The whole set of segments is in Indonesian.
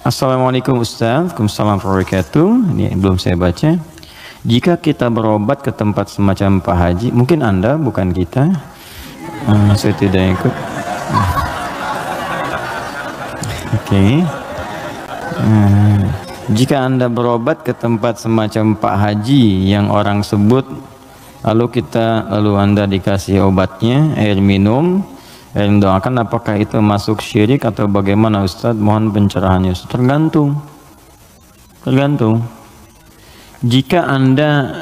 Assalamualaikum Ustaz. Waalaikumsalam warahmatullahi wabarakatuh. Ini belum saya baca. Jika kita berobat ke tempat semacam Pak Haji, mungkin Anda bukan kita. Saya tidak ikut. Oke. Jika Anda berobat ke tempat semacam Pak Haji yang orang sebut, lalu Anda dikasih obatnya, air minum, yang doakan, apakah itu masuk syirik atau bagaimana Ustadz? Mohon pencerahannya. Tergantung. Jika Anda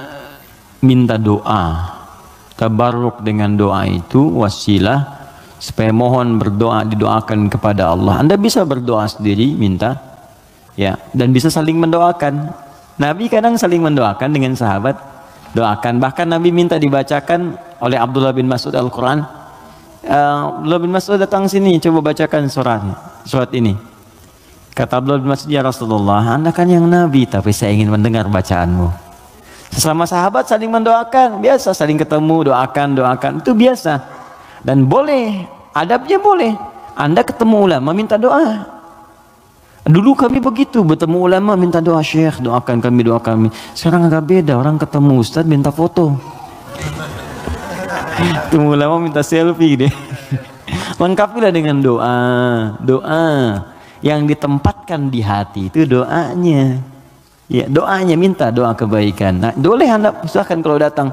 minta doa, tabarruk dengan doa itu wasilah supaya mohon didoakan kepada Allah. Anda bisa berdoa sendiri, minta, ya, dan bisa saling mendoakan. Nabi kadang saling mendoakan dengan sahabat, doakan. Bahkan Nabi minta dibacakan oleh Abdullah bin Mas'ud Al-Quran. Abdullah bin Mas'ud datang sini, coba bacakan surat ini. Kata Abdullah bin Mas'ud, ya Rasulullah, Anda kan yang Nabi, tapi saya ingin mendengar bacaanmu. Sesama sahabat saling mendoakan, biasa saling ketemu, doakan, itu biasa. Dan boleh, adabnya boleh. Anda ketemu ulama, minta doa. Dulu kami begitu, bertemu ulama, minta doa, Syekh, doakan kami, doa kami. Sekarang agak beda, orang ketemu Ustadz, minta foto. Ketemu ulama, minta selfie deh. Lengkapilah dengan doa yang ditempatkan di hati, itu doanya. Ya, doanya, minta doa kebaikan. Nah, boleh Anda usahakan kalau datang.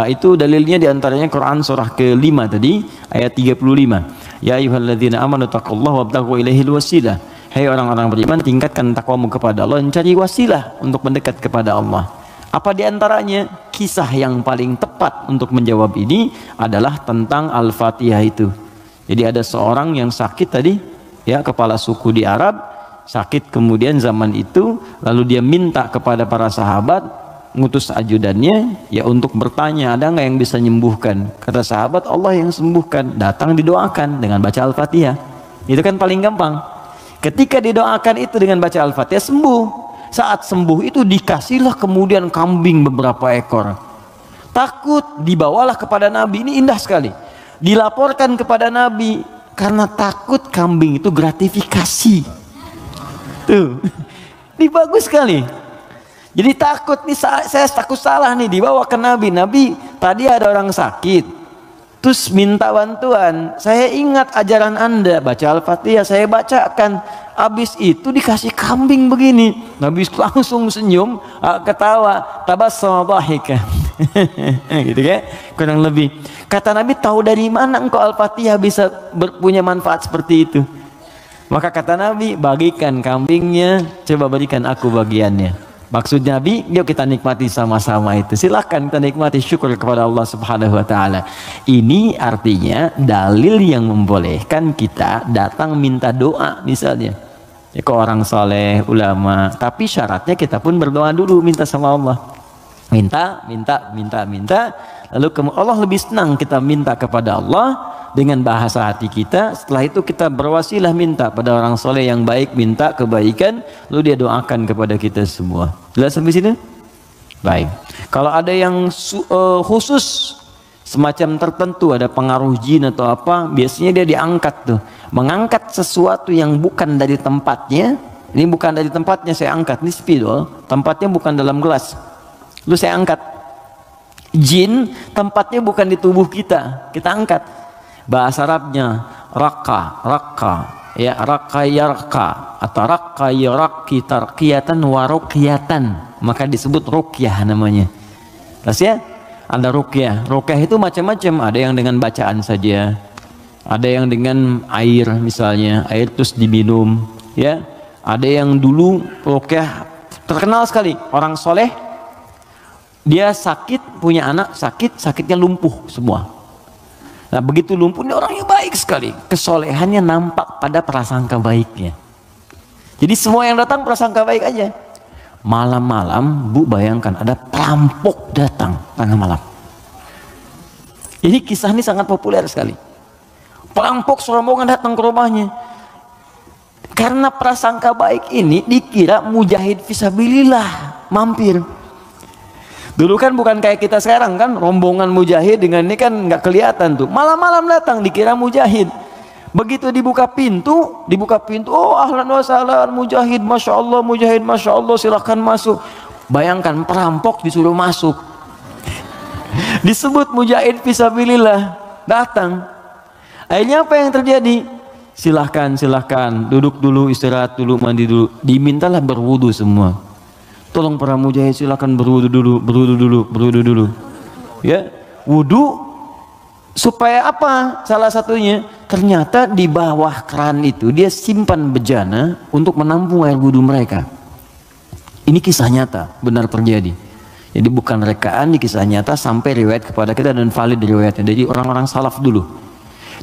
Itu dalilnya diantaranya Quran surah ke-5 tadi, ayat 35. Ya ayyuhalladzina amanu taqullaha wabtaghu ilaihil wasilah. Hai orang-orang beriman, tingkatkan takwamu kepada Allah dan cari wasilah untuk mendekat kepada Allah. Apa diantaranya? Kisah yang paling tepat untuk menjawab ini adalah tentang Al-Fatihah itu. Jadi ada seorang yang sakit tadi, ya, kepala suku di Arab, sakit kemudian zaman itu, lalu dia minta kepada para sahabat, ngutus ajudannya, ya, untuk bertanya, ada nggak yang bisa menyembuhkan? Kata sahabat, Allah yang sembuhkan. Datang didoakan dengan baca Al-Fatihah. Itu kan paling gampang. Ketika didoakan itu dengan baca Al-Fatihah, sembuh. Saat sembuh itu dikasihlah kemudian kambing beberapa ekor. Takut, dibawalah kepada Nabi. Ini indah sekali. Dilaporkan kepada Nabi karena takut kambing itu gratifikasi. Tuh, ini bagus sekali. Jadi takut nih, saya takut salah nih, dibawa ke Nabi. Nabi, tadi ada orang sakit, terus minta bantuan. Saya ingat ajaran Anda, baca Al-Fatihah, saya bacakan. Habis itu dikasih kambing begini. Nabi langsung senyum, ketawa, tabassama dhahikan. Gitu kan? Kurang lebih. Kata Nabi, tahu dari mana engkau Al-Fatihah bisa punya manfaat seperti itu? Maka kata Nabi, bagikan kambingnya, coba berikan aku bagiannya. Maksud Nabi, yuk kita nikmati sama-sama itu. Silakan kita nikmati, syukur kepada Allah Subhanahu wa taala. Ini artinya dalil yang membolehkan kita datang minta doa misalnya. Ya, ke orang soleh, ulama. Tapi syaratnya kita pun berdoa dulu, minta sama Allah. Minta. Lalu Allah lebih senang kita minta kepada Allah dengan bahasa hati kita. Setelah itu kita berwasilah minta pada orang soleh yang baik, minta kebaikan, lalu dia doakan kepada kita semua. Jelas sampai sini? Baik. Kalau ada yang khusus semacam tertentu, ada pengaruh jin atau apa, biasanya dia diangkat tuh, mengangkat sesuatu yang bukan dari tempatnya. Ini bukan dari tempatnya, saya angkat, ini spidol, tempatnya bukan dalam gelas, lalu saya angkat. Jin tempatnya bukan di tubuh kita, kita angkat. Bahasa Arabnya raka, ya, raka yarka, atau raka yaraki tarqiyatan wa ruqyatan, maka disebut ruqyah namanya. Terus ya, ada ruqyah. Ruqyah itu macam-macam, ada yang dengan bacaan saja, ada yang dengan air misalnya, air terus diminum, ya. Ada yang dulu ruqyah terkenal sekali, orang soleh, dia sakit, punya anak sakit, sakitnya lumpuh semua. Nah, begitu lumpuh, ini orangnya baik sekali, kesolehannya nampak pada prasangka baiknya. Jadi semua yang datang prasangka baik aja. Malam-malam, Bu, bayangkan ada perampok datang tengah malam. Ini kisah ini sangat populer sekali. Perampok serombongan datang ke rumahnya. Karena prasangka baik ini dikira mujahid fisabilillah mampir. Dulu kan bukan kayak kita sekarang kan, rombongan mujahid dengan ini kan nggak kelihatan tuh. Malam-malam datang dikira mujahid. Begitu dibuka pintu, oh ahlan wa sahlan mujahid, masya Allah, mujahid, masya Allah, silahkan masuk. Bayangkan perampok disuruh masuk, disebut mujahid fisabilillah, datang. Akhirnya apa yang terjadi? Silahkan, duduk dulu, istirahat dulu, mandi dulu. Dimintalah berwudu semua. Tolong para mujahid silahkan berwudu dulu. Ya, wudu. Supaya apa? Salah satunya, ternyata di bawah keran itu dia simpan bejana untuk menampung air wudhu mereka. Ini kisah nyata, benar terjadi. Jadi bukan rekaan, di kisah nyata sampai riwayat kepada kita dan valid riwayatnya. Jadi orang-orang salaf dulu.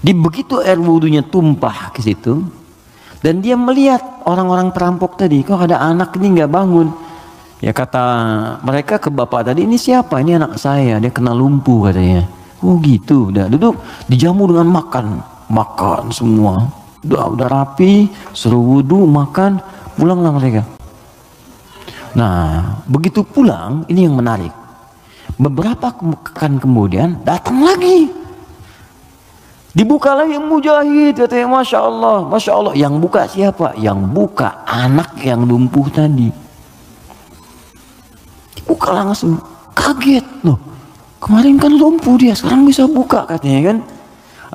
Di begitu air wudhunya tumpah ke situ, dan dia melihat orang-orang perampok tadi, kok ada anak ini nggak bangun. Ya kata mereka ke bapak tadi, ini siapa? Ini anak saya, dia kena lumpuh katanya. Oh gitu, udah duduk, dijamu dengan makan semua, udah rapi, suruh wudhu, makan, pulanglah mereka. Nah, begitu pulang, ini yang menarik. Beberapa pekan kemudian datang lagi, dibuka lagi mujahid, katanya masya Allah. Yang buka siapa? Yang buka anak yang lumpuh tadi. Dibuka langsung, kaget loh. Kemarin kan lumpuh dia, sekarang bisa buka katanya kan.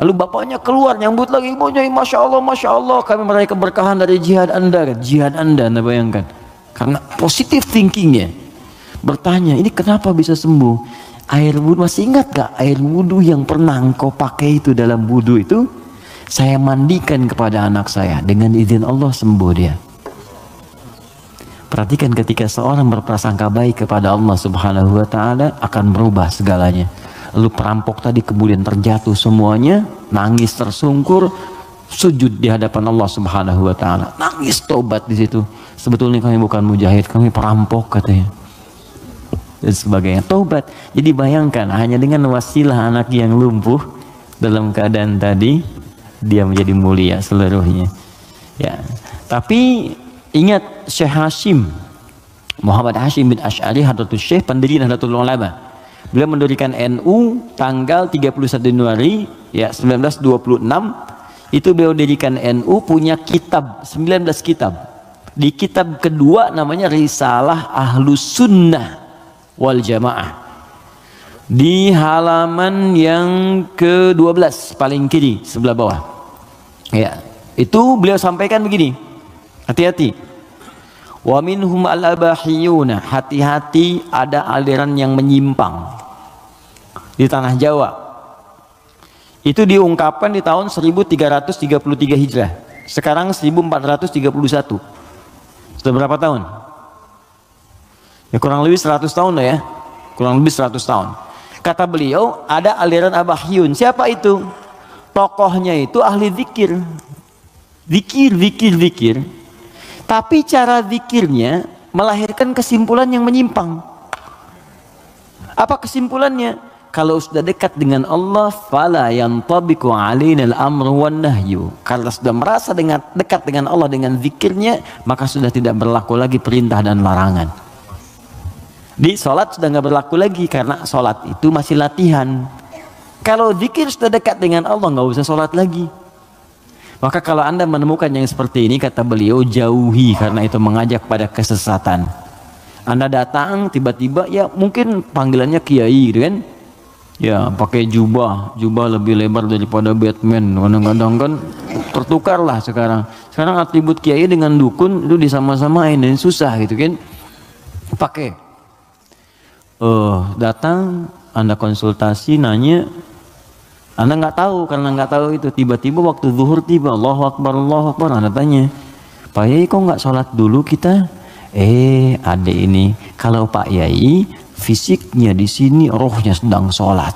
Lalu bapaknya keluar nyambut lagi, ibunya masya Allah, kami meraih keberkahan dari jihad anda kan. Jihad anda bayangkan, karena positif thinkingnya. Bertanya, ini kenapa bisa sembuh? Air wudhu, masih ingat gak air wudhu yang pernah engkau pakai itu dalam wudhu itu? Saya mandikan kepada anak saya, dengan izin Allah sembuh dia. Perhatikan ketika seorang berprasangka baik kepada Allah Subhanahu wa Ta'ala, akan berubah segalanya. Lalu perampok tadi kemudian terjatuh semuanya, nangis tersungkur, sujud di hadapan Allah Subhanahu wa Ta'ala, nangis tobat di situ. Sebetulnya kami bukan mujahid, kami perampok katanya. Dan sebagainya, tobat. Jadi bayangkan, hanya dengan wasilah anak yang lumpuh dalam keadaan tadi, dia menjadi mulia seluruhnya. Ya, tapi ingat Syekh Hashim Muhammad Hashim bin Asy'ari Hadratus Syekh, pendiri Nahdlatul Ulama. Beliau mendirikan NU tanggal 31 Januari ya 1926. Itu beliau dirikan NU, punya kitab 19 kitab. Di kitab kedua namanya Risalah Ahlus Sunnah wal Jamaah. Di halaman yang ke-12 paling kiri sebelah bawah. Ya, itu beliau sampaikan begini. Hati-hati. Wa minhum al-abahiyuna, hati-hati ada aliran yang menyimpang di tanah Jawa. Itu diungkapkan di tahun 1333 Hijrah. Sekarang 1431. Sudah berapa tahun? Ya kurang lebih 100 tahun lah ya. Kurang lebih 100 tahun. Kata beliau, ada aliran abahiyun. Siapa itu? Tokohnya itu ahli zikir. Zikir. Tapi cara zikirnya melahirkan kesimpulan yang menyimpang. Apa kesimpulannya? Kalau sudah dekat dengan Allah, fala yantabiqu alaina al-amru wan nahyu. Kalau sudah merasa dekat dengan Allah dengan zikirnya, maka sudah tidak berlaku lagi perintah dan larangan. Di sholat sudah nggak berlaku lagi, karena sholat itu masih latihan. Kalau zikir sudah dekat dengan Allah, nggak usah sholat lagi. Maka kalau anda menemukan yang seperti ini, kata beliau, jauhi, karena itu mengajak pada kesesatan. Anda datang tiba-tiba, ya mungkin panggilannya kiai gitu kan, ya pakai jubah lebih lebar daripada Batman, kadang-kadang kan tertukar lah sekarang atribut kiai dengan dukun itu disama-samain dan susah gitu kan. Pakai datang, anda konsultasi, nanya, anda nggak tahu, karena nggak tahu itu, tiba-tiba waktu zuhur tiba, Allahu Akbar, anda tanya, Pak Yai kok nggak sholat dulu kita? Adek ini, kalau Pak Yai fisiknya di sini, rohnya sedang sholat.